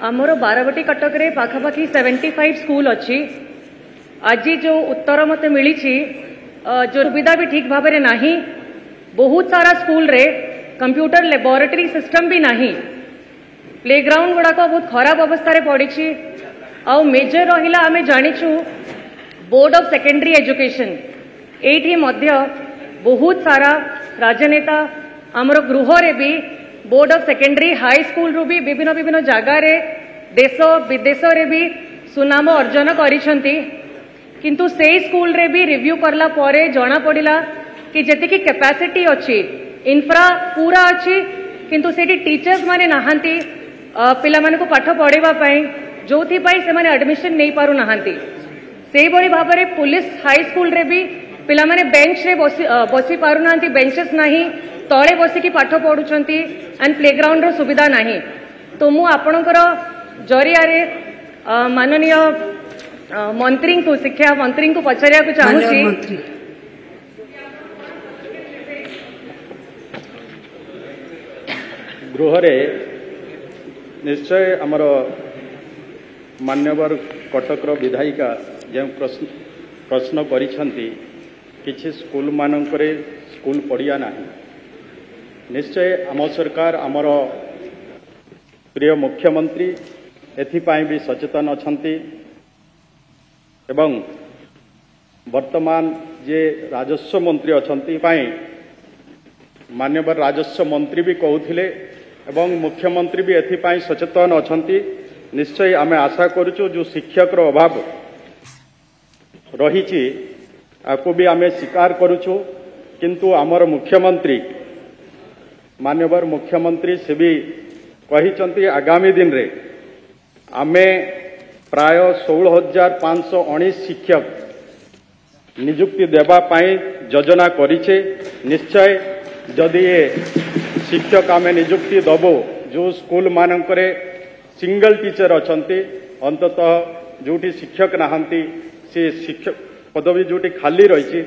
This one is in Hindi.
आमर बारवाटी कटक रे पाखापाखि 75 स्कूल अच्छी। आज जो उत्तर मत मिली जो सुविधा भी ठीक भाव में नहीं, बहुत सारा स्कूल रे कंप्यूटर लेबोरेटरी सिस्टम भी नहीं, प्लेग्राउंड गुड़ाक बहुत खराब अवस्था रे पड़ी। आउ मेजर रहिला आमे जानिछु बोर्ड ऑफ सेकेंडरी एजुकेशन, एठी मध्य बहुत सारा राजनेता आमर गृह रे भी board of secondary high school रू भी विभिन्न विभिन्न जगार रे देश विदेश रे भी सुनाम अर्जन करिसंती। किंतु से स्कूल रे भी रिव्यू करला परे जना पड़िला कि जेतिकी कैपेसिटी अच्छी, इन्फ्रा पूरा अच्छी, किंतु सेठी टीचर्स माने नाहांती पिला माने को पाठ पढ़ेबा पई, जोथि पई से माने एडमिशन नहीं पारु नाहांती। सेही बड़ी भाबरे पुलिस हाई स्कूल रे भी पिला माने बेंच रे बसी पारु नाहांती, बेंचेस नाही, तळे बसिकी पाठ पढुचंती एंड प्लेग्राउंड रो सुविधा नाही। तो मु आपणकर जरिया रे माननीय मंत्री को, शिक्षा मंत्री को पचारिया को चाहूची, गृह रे निश्चय आमर मान्यवर कटक विधायिका जो प्रश्न करिसंती किछि स्कूल मानकरे स्कूल पड़िया नाही। निश्चय आम सरकार आमर प्रिय मुख्यमंत्री एथिपाई भी सचेतन अछंती एवं वर्तमान जे राजस्व मंत्री अछंती पाई मान्यवर राजस्व मंत्री भी कहूथिले एवं मुख्यमंत्री भी एथिपाई सचेतन अछंती। निश्चय आमे आशा करूछु जो शिक्षक रो अभाव रही आपको भी आमे स्वीकार करूछु, किंतु आमर मुख्यमंत्री मान्यवर मुख्यमंत्री से भी कहिचंती आगामी दिन रे आमे प्राय 16,519 शिक्षक नियुक्ति देवा पाई योजना करिछे। निश्चय जदि ये शिक्षक आमे नियुक्ति दबो, जो स्कूल मानकरे सिंगल टीचर अछंती, अंततः जोटी शिक्षक नाहंती से शिक्षक पदवी जोटी खाली रही